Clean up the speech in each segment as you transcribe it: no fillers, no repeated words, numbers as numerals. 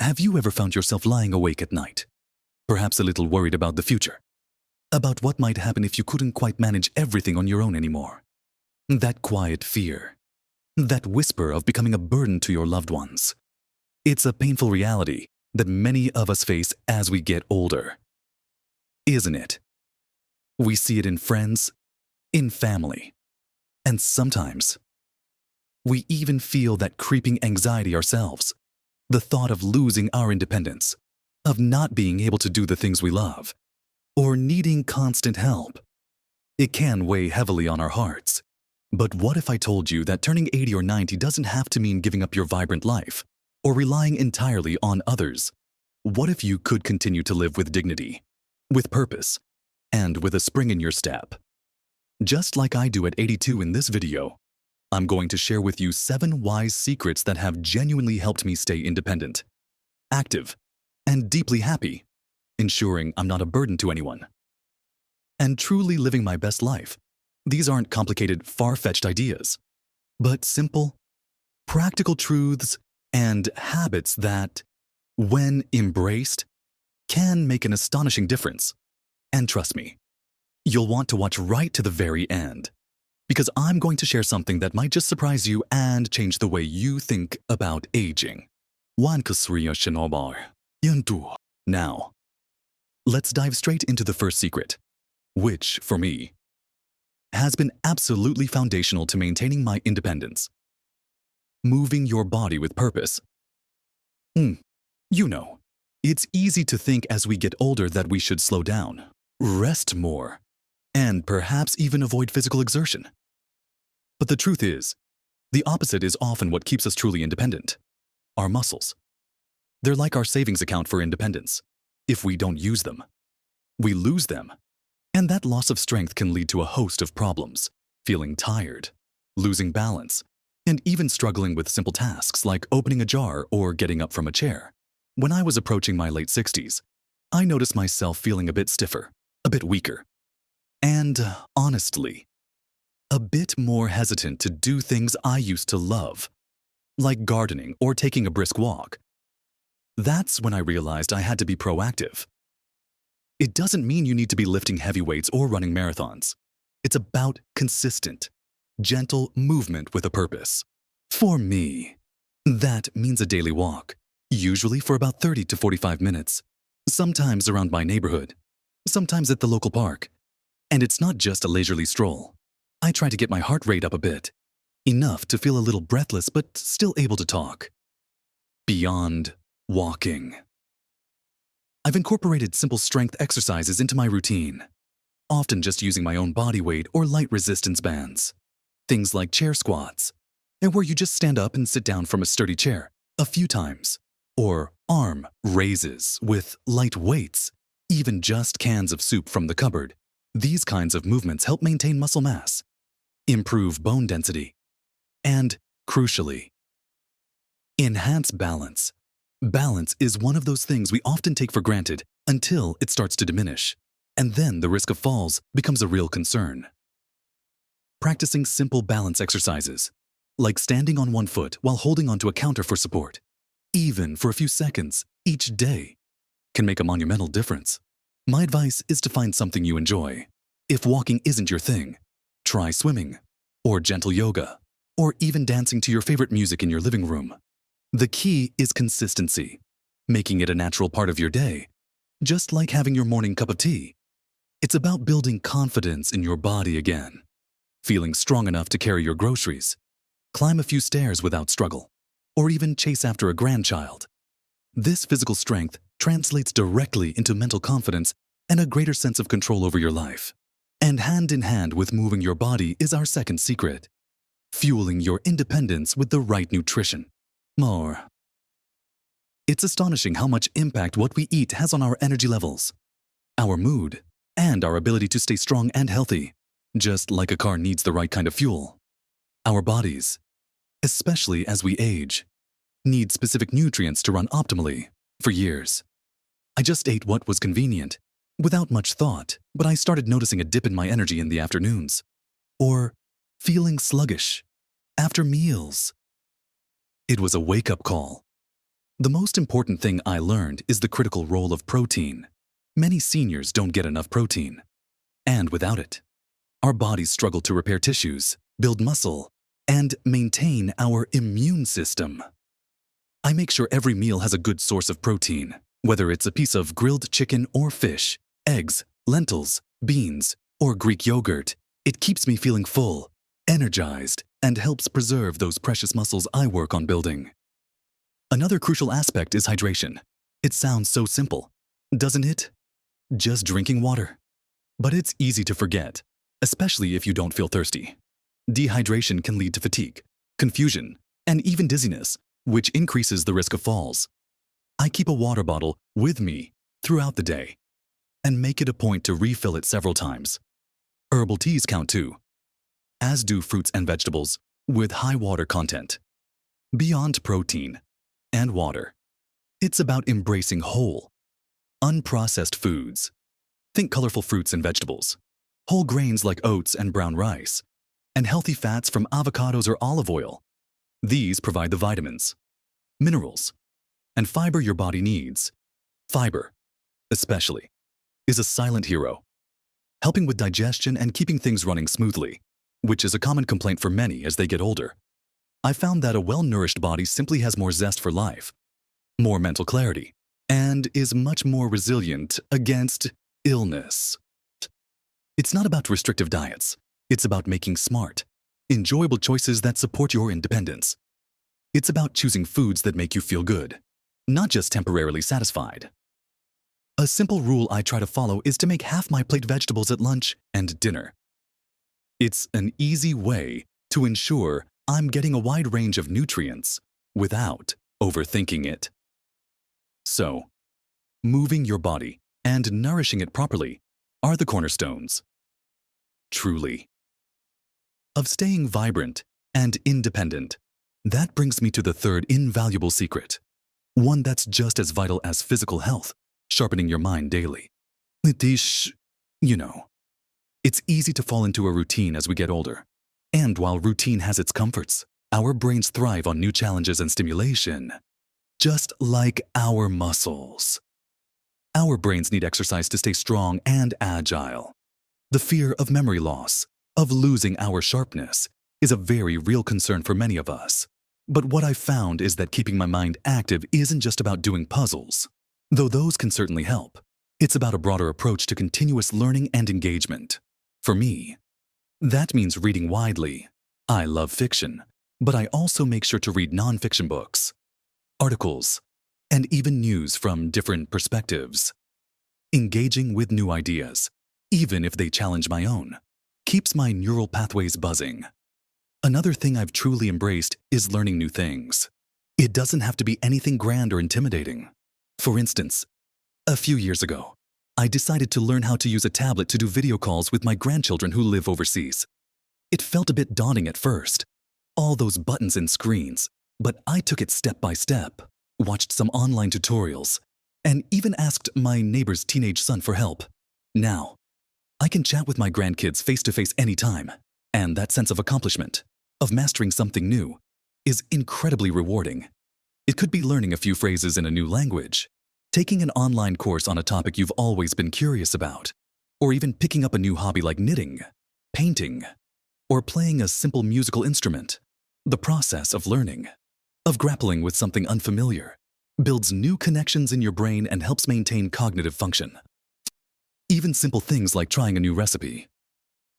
Have you ever found yourself lying awake at night, perhaps a little worried about the future? About what might happen if you couldn't quite manage everything on your own anymore? That quiet fear, that whisper of becoming a burden to your loved ones. It's a painful reality that many of us face as we get older, isn't it? We see it in friends, in family, and sometimes we even feel that creeping anxiety ourselves. The thought of losing our independence, of not being able to do the things we love, or needing constant help. It can weigh heavily on our hearts. But what if I told you that turning 80 or 90 doesn't have to mean giving up your vibrant life or relying entirely on others? What if you could continue to live with dignity, with purpose, and with a spring in your step? Just like I do at 82 in this video, I'm going to share with you 7 wise secrets that have genuinely helped me stay independent, active, and deeply happy, ensuring I'm not a burden to anyone, and truly living my best life. These aren't complicated, far-fetched ideas, but simple, practical truths and habits that, when embraced, can make an astonishing difference. And trust me, you'll want to watch right to the very end, because I'm going to share something that might just surprise you and change the way you think about aging. Now, let's dive straight into the first secret, which, for me, has been absolutely foundational to maintaining my independence. Moving your body with purpose. You know, it's easy to think as we get older that we should slow down, rest more, and perhaps even avoid physical exertion. But the truth is, the opposite is often what keeps us truly independent. Our muscles. They're like our savings account for independence. If we don't use them, we lose them. And that loss of strength can lead to a host of problems, feeling tired, losing balance, and even struggling with simple tasks like opening a jar or getting up from a chair. When I was approaching my late 60s, I noticed myself feeling a bit stiffer, a bit weaker, and honestly, a bit more hesitant to do things I used to love, like gardening or taking a brisk walk. That's when I realized I had to be proactive. It doesn't mean you need to be lifting heavy weights or running marathons. It's about consistent, gentle movement with a purpose. For me, that means a daily walk, usually for about 30 to 45 minutes, sometimes around my neighborhood, sometimes at the local park. And it's not just a leisurely stroll. I try to get my heart rate up a bit, enough to feel a little breathless but still able to talk. Beyond walking, I've incorporated simple strength exercises into my routine, often just using my own body weight or light resistance bands. Things like chair squats, and where you just stand up and sit down from a sturdy chair a few times, or arm raises with light weights, even just cans of soup from the cupboard. These kinds of movements help maintain muscle mass, improve bone density, and, crucially, enhance balance. Balance is one of those things we often take for granted until it starts to diminish, and then the risk of falls becomes a real concern. Practicing simple balance exercises, like standing on one foot while holding onto a counter for support, even for a few seconds each day, can make a monumental difference. My advice is to find something you enjoy. If walking isn't your thing, try swimming, or gentle yoga, or even dancing to your favorite music in your living room. The key is consistency, making it a natural part of your day, just like having your morning cup of tea. It's about building confidence in your body again, feeling strong enough to carry your groceries, climb a few stairs without struggle, or even chase after a grandchild. This physical strength translates directly into mental confidence and a greater sense of control over your life. And hand in hand with moving your body is our second secret, fueling your independence with the right nutrition. More. It's astonishing how much impact what we eat has on our energy levels, our mood, and our ability to stay strong and healthy, just like a car needs the right kind of fuel. Our bodies, especially as we age, need specific nutrients to run optimally. For years, I just ate what was convenient, without much thought, but I started noticing a dip in my energy in the afternoons, or feeling sluggish after meals. It was a wake-up call. The most important thing I learned is the critical role of protein. Many seniors don't get enough protein. And without it, our bodies struggle to repair tissues, build muscle, and maintain our immune system. I make sure every meal has a good source of protein, whether it's a piece of grilled chicken or fish, eggs, lentils, beans, or Greek yogurt. It keeps me feeling full, energized, and helps preserve those precious muscles I work on building. Another crucial aspect is hydration. It sounds so simple, doesn't it? Just drinking water. But it's easy to forget, especially if you don't feel thirsty. Dehydration can lead to fatigue, confusion, and even dizziness, which increases the risk of falls. I keep a water bottle with me throughout the day and make it a point to refill it several times. Herbal teas count too, as do fruits and vegetables with high water content. Beyond protein and water, it's about embracing whole, unprocessed foods. Think colorful fruits and vegetables, whole grains like oats and brown rice, and healthy fats from avocados or olive oil. These provide the vitamins, minerals, and fiber your body needs. Fiber, especially, is a silent hero, helping with digestion and keeping things running smoothly, which is a common complaint for many as they get older. I found that a well-nourished body simply has more zest for life, more mental clarity, and is much more resilient against illness. It's not about restrictive diets. It's about making smart, enjoyable choices that support your independence. It's about choosing foods that make you feel good, not just temporarily satisfied. A simple rule I try to follow is to make half my plate vegetables at lunch and dinner. It's an easy way to ensure I'm getting a wide range of nutrients without overthinking it. So, moving your body and nourishing it properly are the cornerstones, truly, of staying vibrant and independent. That brings me to the third invaluable secret, one that's just as vital as physical health, sharpening your mind daily. It is, it's easy to fall into a routine as we get older. And while routine has its comforts, our brains thrive on new challenges and stimulation, just like our muscles. Our brains need exercise to stay strong and agile. The fear of memory loss, of losing our sharpness, is a very real concern for many of us. But what I've found is that keeping my mind active isn't just about doing puzzles, though those can certainly help. It's about a broader approach to continuous learning and engagement. For me, that means reading widely. I love fiction, but I also make sure to read nonfiction books, articles, and even news from different perspectives. Engaging with new ideas, even if they challenge my own, keeps my neural pathways buzzing. Another thing I've truly embraced is learning new things. It doesn't have to be anything grand or intimidating. For instance, a few years ago, I decided to learn how to use a tablet to do video calls with my grandchildren who live overseas. It felt a bit daunting at first, all those buttons and screens, but I took it step by step, watched some online tutorials, and even asked my neighbor's teenage son for help. Now, I can chat with my grandkids face-to-face anytime, and that sense of accomplishment, of mastering something new, is incredibly rewarding. It could be learning a few phrases in a new language, taking an online course on a topic you've always been curious about, or even picking up a new hobby like knitting, painting, or playing a simple musical instrument. The process of learning, of grappling with something unfamiliar, builds new connections in your brain and helps maintain cognitive function. Even simple things like trying a new recipe,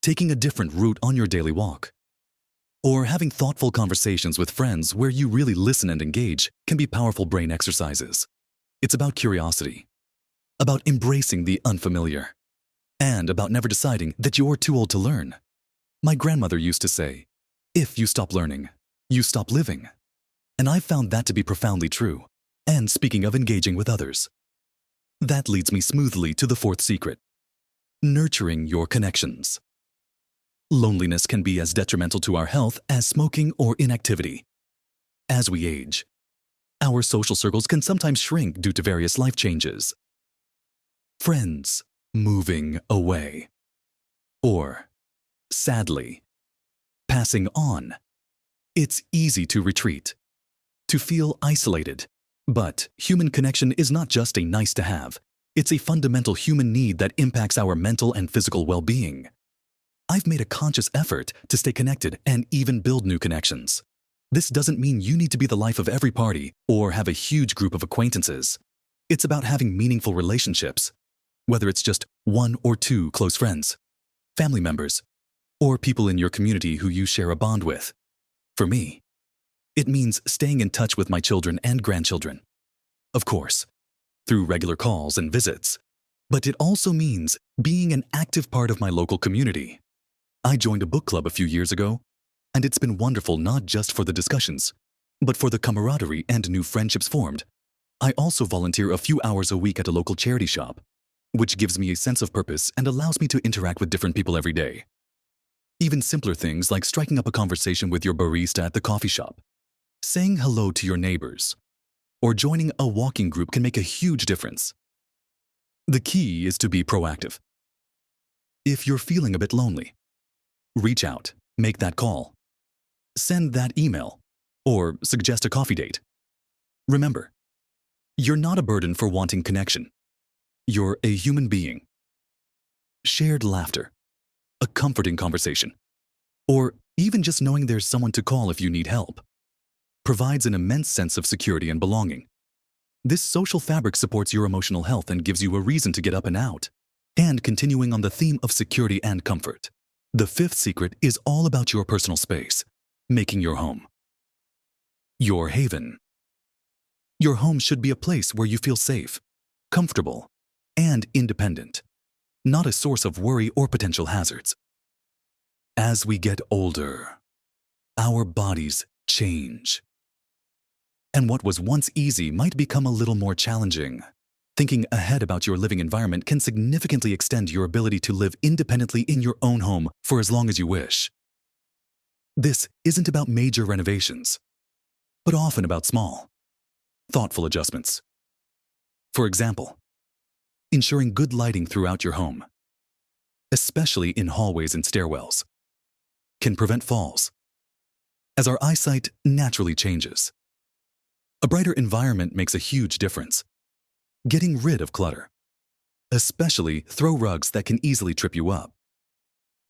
taking a different route on your daily walk, or having thoughtful conversations with friends where you really listen and engage can be powerful brain exercises. It's about curiosity, about embracing the unfamiliar, and about never deciding that you're too old to learn. My grandmother used to say, "If you stop learning, you stop living." And I've found that to be profoundly true. And speaking of engaging with others, that leads me smoothly to the fourth secret: nurturing your connections. Loneliness can be as detrimental to our health as smoking or inactivity. As we age, our social circles can sometimes shrink due to various life changes. Friends moving away, or, sadly, passing on. It's easy to retreat, to feel isolated. But human connection is not just a nice to have. It's a fundamental human need that impacts our mental and physical well-being. I've made a conscious effort to stay connected and even build new connections. This doesn't mean you need to be the life of every party or have a huge group of acquaintances. It's about having meaningful relationships, whether it's just one or two close friends, family members, or people in your community who you share a bond with. For me, it means staying in touch with my children and grandchildren. Of course, through regular calls and visits. But it also means being an active part of my local community. I joined a book club a few years ago, and it's been wonderful not just for the discussions, but for the camaraderie and new friendships formed. I also volunteer a few hours a week at a local charity shop, which gives me a sense of purpose and allows me to interact with different people every day. Even simpler things like striking up a conversation with your barista at the coffee shop, saying hello to your neighbors, or joining a walking group can make a huge difference. The key is to be proactive. If you're feeling a bit lonely, reach out, make that call, send that email, or suggest a coffee date. Remember, you're not a burden for wanting connection. You're a human being. Shared laughter, a comforting conversation, or even just knowing there's someone to call if you need help, provides an immense sense of security and belonging. This social fabric supports your emotional health and gives you a reason to get up and out. And continuing on the theme of security and comfort, the fifth secret is all about your personal space, making your home your haven. Your home should be a place where you feel safe, comfortable, and independent, not a source of worry or potential hazards. As we get older, our bodies change. And what was once easy might become a little more challenging. Thinking ahead about your living environment can significantly extend your ability to live independently in your own home for as long as you wish. This isn't about major renovations, but often about small, thoughtful adjustments. For example, ensuring good lighting throughout your home, especially in hallways and stairwells, can prevent falls, as our eyesight naturally changes. A brighter environment makes a huge difference. Getting rid of clutter, especially throw rugs that can easily trip you up,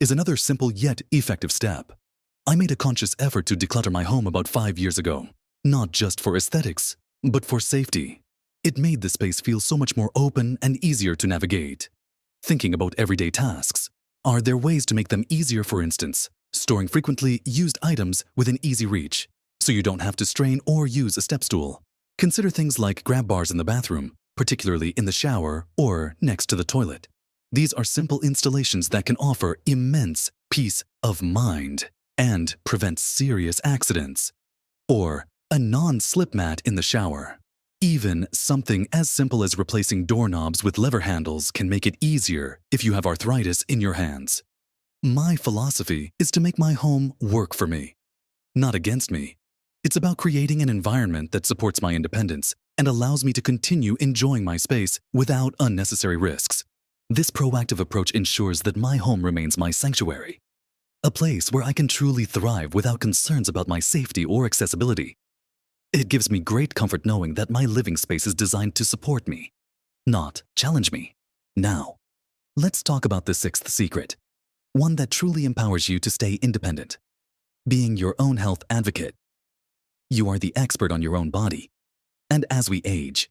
is another simple yet effective step. I made a conscious effort to declutter my home about 5 years ago, not just for aesthetics, but for safety. It made the space feel so much more open and easier to navigate. Thinking about everyday tasks, are there ways to make them easier? For instance, storing frequently used items within easy reach, so you don't have to strain or use a step stool. Consider things like grab bars in the bathroom, particularly in the shower or next to the toilet. These are simple installations that can offer immense peace of mind and prevent serious accidents. Or a non-slip mat in the shower. Even something as simple as replacing doorknobs with lever handles can make it easier if you have arthritis in your hands. My philosophy is to make my home work for me, not against me. It's about creating an environment that supports my independence and allows me to continue enjoying my space without unnecessary risks. This proactive approach ensures that my home remains my sanctuary, a place where I can truly thrive without concerns about my safety or accessibility. It gives me great comfort knowing that my living space is designed to support me, not challenge me. Now, let's talk about the sixth secret, one that truly empowers you to stay independent. Being your own health advocate. You are the expert on your own body. And as we age,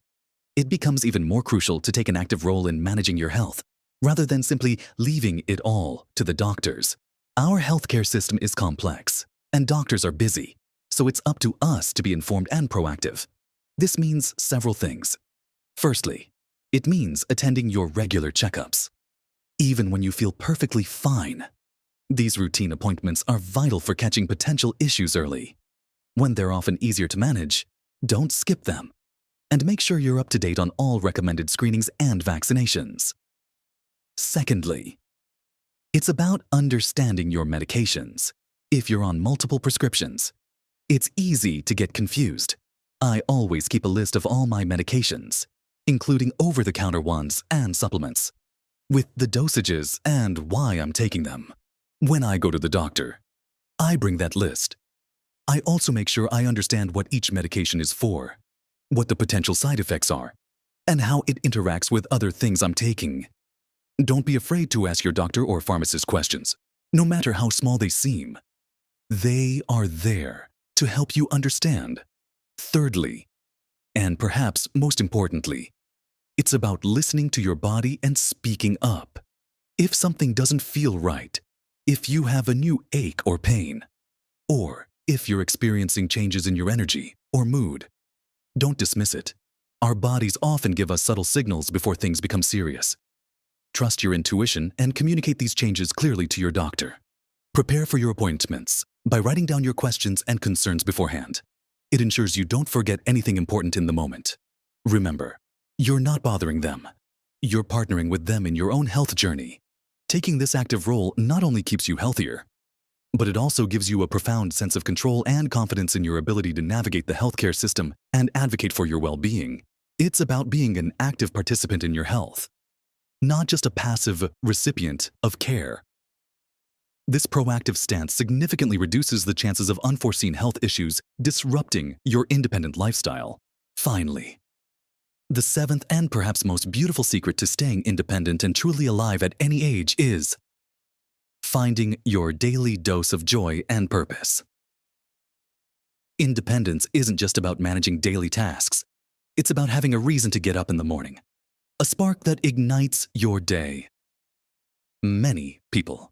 it becomes even more crucial to take an active role in managing your health, rather than simply leaving it all to the doctors. Our healthcare system is complex, and doctors are busy, so it's up to us to be informed and proactive. This means several things. Firstly, it means attending your regular checkups, even when you feel perfectly fine. These routine appointments are vital for catching potential issues early. When they're often easier to manage, don't skip them, and make sure you're up to date on all recommended screenings and vaccinations. Secondly, it's about understanding your medications. If you're on multiple prescriptions, it's easy to get confused. I always keep a list of all my medications, including over-the-counter ones and supplements, with the dosages and why I'm taking them. When I go to the doctor, I bring that list. I also make sure I understand what each medication is for. what the potential side effects are, and how it interacts with other things I'm taking. Don't be afraid to ask your doctor or pharmacist questions, no matter how small they seem. They are there to help you understand. Thirdly, and perhaps most importantly, it's about listening to your body and speaking up. If something doesn't feel right, if you have a new ache or pain, or if you're experiencing changes in your energy or mood, don't dismiss it. Our bodies often give us subtle signals before things become serious. Trust your intuition and communicate these changes clearly to your doctor. Prepare for your appointments by writing down your questions and concerns beforehand. It ensures you don't forget anything important in the moment. Remember, you're not bothering them. You're partnering with them in your own health journey. Taking this active role not only keeps you healthier, but it also gives you a profound sense of control and confidence in your ability to navigate the healthcare system and advocate for your well-being. It's about being an active participant in your health, not just a passive recipient of care. This proactive stance significantly reduces the chances of unforeseen health issues disrupting your independent lifestyle. Finally, the seventh and perhaps most beautiful secret to staying independent and truly alive at any age is finding your daily dose of joy and purpose. Independence isn't just about managing daily tasks. It's about having a reason to get up in the morning, a spark that ignites your day. Many people,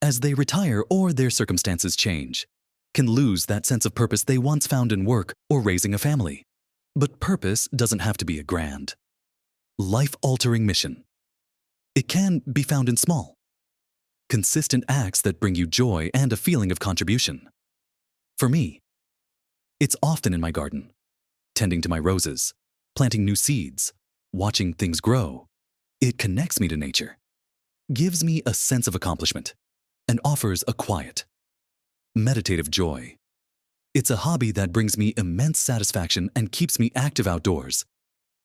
as they retire or their circumstances change, can lose that sense of purpose they once found in work or raising a family. But purpose doesn't have to be a grand, life-altering mission. It can be found in small, consistent acts that bring you joy and a feeling of contribution. For me, it's often in my garden, tending to my roses, planting new seeds, watching things grow. It connects me to nature, gives me a sense of accomplishment, and offers a quiet, meditative joy. It's a hobby that brings me immense satisfaction and keeps me active outdoors.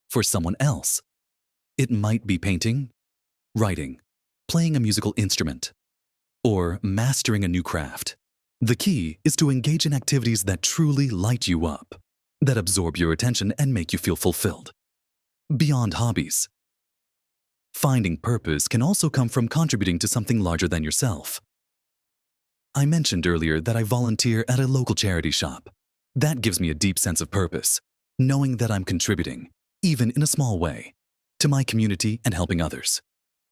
For someone else, it might be painting, writing, playing a musical instrument, or mastering a new craft. The key is to engage in activities that truly light you up, that absorb your attention and make you feel fulfilled. Beyond hobbies, finding purpose can also come from contributing to something larger than yourself. I mentioned earlier that I volunteer at a local charity shop. That gives me a deep sense of purpose, knowing that I'm contributing, even in a small way, to my community and helping others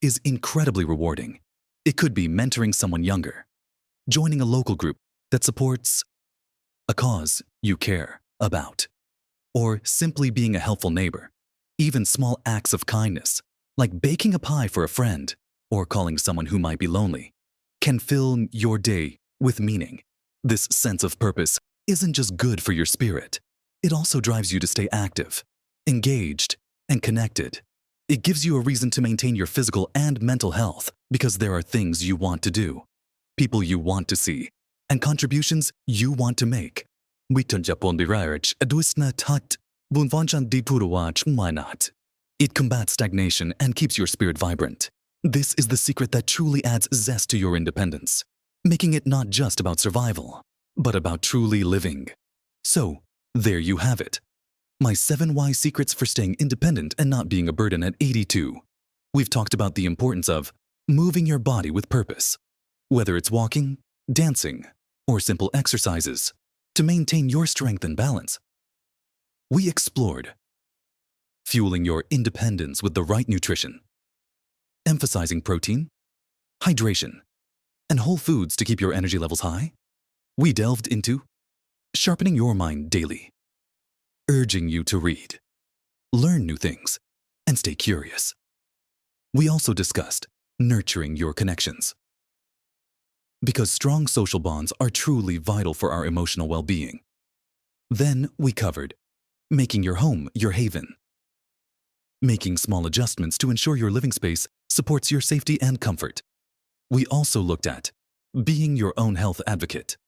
is incredibly rewarding. It could be mentoring someone younger, joining a local group that supports a cause you care about, or simply being a helpful neighbor. Even small acts of kindness, like baking a pie for a friend or calling someone who might be lonely, can fill your day with meaning. This sense of purpose isn't just good for your spirit. It also drives you to stay active, engaged, and connected. It gives you a reason to maintain your physical and mental health because there are things you want to do, people you want to see, and contributions you want to make. It combats stagnation and keeps your spirit vibrant. This is the secret that truly adds zest to your independence, making it not just about survival, but about truly living. So, there you have it. My 7 wise secrets for staying independent and not being a burden at 82. We've talked about the importance of moving your body with purpose, whether it's walking, dancing, or simple exercises, to maintain your strength and balance. We explored fueling your independence with the right nutrition, emphasizing protein, hydration, and whole foods to keep your energy levels high. We delved into sharpening your mind daily, urging you to read, learn new things, and stay curious. We also discussed nurturing your connections, because strong social bonds are truly vital for our emotional well-being. Then we covered making your home your haven, making small adjustments to ensure your living space supports your safety and comfort. We also looked at being your own health advocate,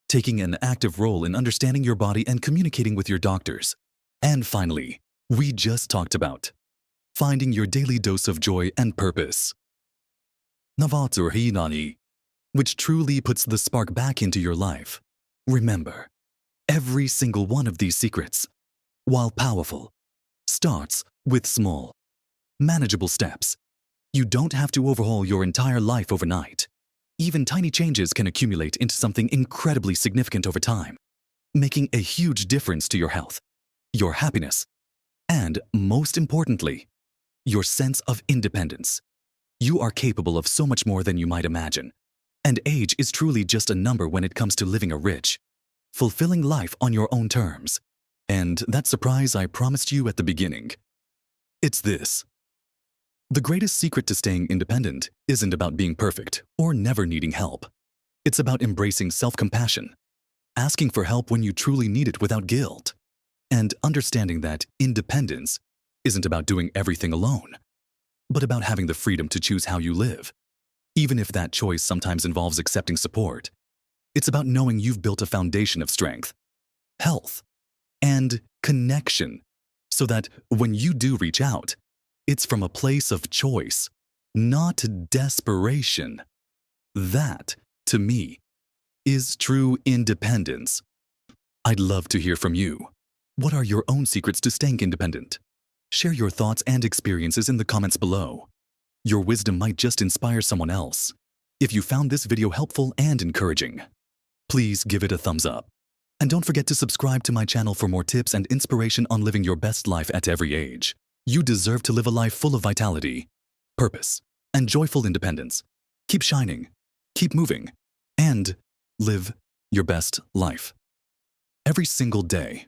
taking an active role in understanding your body and communicating with your doctors. And finally, we just talked about finding your daily dose of joy and purpose, Navatur Hinani, which truly puts the spark back into your life. Remember, every single one of these secrets while powerful, starts with small, manageable steps. You don't have to overhaul your entire life overnight. Even tiny changes can accumulate into something incredibly significant over time, making a huge difference to your health, your happiness, and, most importantly, your sense of independence. You are capable of so much more than you might imagine, and age is truly just a number when it comes to living a rich, fulfilling life on your own terms. And that surprise I promised you at the beginning. It's this. The greatest secret to staying independent isn't about being perfect or never needing help. It's about embracing self-compassion, asking for help when you truly need it without guilt, and understanding that independence isn't about doing everything alone, but about having the freedom to choose how you live, even if that choice sometimes involves accepting support. It's about knowing you've built a foundation of strength, health, and connection, so that when you do reach out, it's from a place of choice, not desperation. That, to me, is true independence. I'd love to hear from you. What are your own secrets to staying independent? Share your thoughts and experiences in the comments below. Your wisdom might just inspire someone else. If you found this video helpful and encouraging, please give it a thumbs up. And don't forget to subscribe to my channel for more tips and inspiration on living your best life at every age. You deserve to live a life full of vitality, purpose, and joyful independence. Keep shining, keep moving, and live your best life. Every single day,